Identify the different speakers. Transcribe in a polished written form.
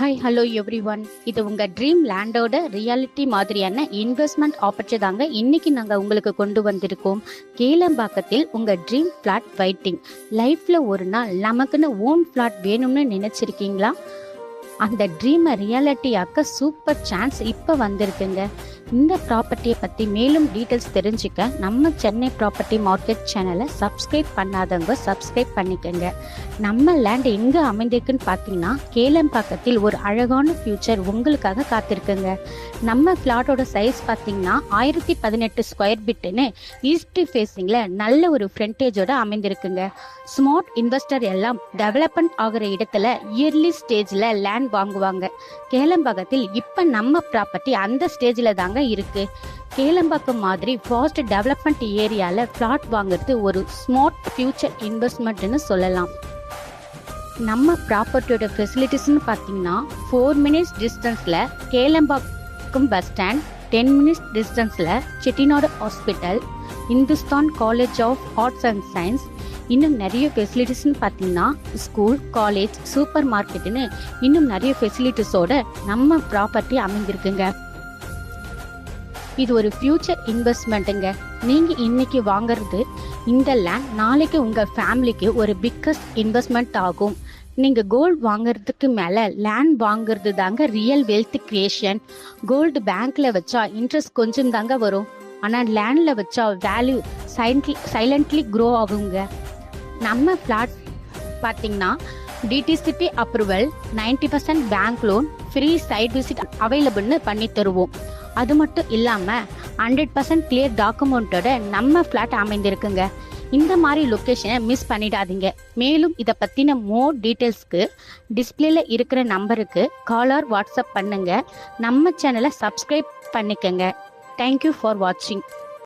Speaker 1: Hi hello every one. இது உங்கள் dream லேண்டோட reality மாதிரியான இன்வெஸ்ட்மெண்ட் ஆப்பர்ச்சுனிட்டி தாங்க இன்னைக்கு நாங்கள் உங்களுக்கு கொண்டு வந்திருக்கோம். கேளம்பாக்கத்தில் உங்கள் ட்ரீம் ஃப்ளாட் வெயிட்டிங். லைஃப்பில் ஒரு நாள் நமக்குன்னு ஓன் ஃப்ளாட் வேணும்னு நினச்சிருக்கீங்களா? அந்த ட்ரீமை ரியாலிட்டி ஆக்க சூப்பர் சான்ஸ் இப்போ வந்திருக்குங்க. இந்த ப்ராப்பர்ட்டியை பற்றி மேலும் டீட்டெயில்ஸ் தெரிஞ்சுக்க நம்ம சென்னை ப்ராப்பர்ட்டி மார்க்கெட் சேனலை சப்ஸ்கிரைப் பண்ணாதவங்க சப்ஸ்கிரைப் பண்ணிக்கோங்க. நம்ம லேண்ட் எங்கே அமைந்திருக்குன்னு பார்த்தீங்கன்னா கேளம்பாக்கத்தில் ஒரு அழகான ஃபியூச்சர் உங்களுக்காக காத்திருக்குங்க. நம்ம ஃப்ளாட்டோட சைஸ் பார்த்தீங்கன்னா 1018 ஸ்கொயர் பிட்டுன்னு ஈஸ்ட் ஃபேஸிங்கில் நல்ல ஒரு ஃப்ரண்டேஜோட அமைந்திருக்குங்க. ஸ்மார்ட் இன்வெஸ்டர் எல்லாம் டெவலப்மெண்ட் ஆகிற இடத்துல இயர்லி ஸ்டேஜில் லேண்ட் வாங்குவாங்க. கேளம்பாக்கத்தில் இப்போ நம்ம ப்ராப்பர்ட்டி அந்த ஸ்டேஜில் தாங்க இருக்கு. கேளம்பாக்கம் மாதிரி ஃபாஸ்ட் டெவலப்மெண்ட் ஏரியால பிளாட் வாங்குறது ஒரு ஸ்மார்ட் ஃபியூச்சர் இன்வெஸ்ட்மெண்ட்னு சொல்லலாம். நம்ம ப்ராப்பர்ட்டியோட ஃபெசிலிட்டிஸ்னு பார்த்தீங்கன்னா 4 மினிட்ஸ் டிஸ்டன்ஸில் கேளம்பாக்கம் பஸ் ஸ்டாண்ட், 10 மினிட்ஸ் டிஸ்டன்ஸில் Chettinad hospital, Hindustan college of arts and science, இன்னும் நிறைய ஃபெசிலிட்டிஸ்னு பார்த்தீங்கன்னா ஸ்கூல், காலேஜ், சூப்பர் மார்க்கெட்டுன்னு இன்னும் நிறைய ஃபெசிலிட்டிஸோட நம்ம ப்ராப்பர்ட்டி அமைந்திருக்குங்க. இது ஒரு ஃபியூச்சர் இன்வெஸ்ட்மெண்ட்டுங்க. நீங்கள் இன்னைக்கு வாங்குறது இந்த லேண்ட் நாளைக்கு உங்கள் ஃபேமிலிக்கு ஒரு பிக்கஸ்ட் இன்வெஸ்ட்மெண்ட் ஆகும். நீங்கள் கோல்டு வாங்குறதுக்கு மேலே லேண்ட் வாங்குறது தாங்க ரியல் வெல்த் கிரியேஷன். கோல்டு பேங்க்கில் வச்சா இன்ட்ரெஸ்ட் கொஞ்சம் தாங்க வரும், ஆனால் லேண்டில் வச்சா வேல்யூ சைலண்ட்லி க்ரோ ஆகுங்க. நம்ம ஃப்ளாட் பார்த்தீங்கன்னா DTCP approval, 90% bank loan, free site visit அவைலபிள்னு பண்ணி தருவோம். அது மட்டும் இல்லாமல் 100% கிளியர் டாக்குமெண்ட்டோட நம்ம ஃப்ளாட் அமைந்திருக்குங்க. இந்த மாதிரி லொக்கேஷனை மிஸ் பண்ணிடாதீங்க. மேலும் இதை பற்றின மோர் டீட்டெயில்ஸ்க்கு டிஸ்பிளேல இருக்கிற நம்பருக்கு கால் ஆர் வாட்ஸ்அப் பண்ணுங்க. நம்ம சேனலை சப்ஸ்கிரைப் பண்ணிக்கங்க. தேங்க்யூ ஃபார் வாட்சிங்.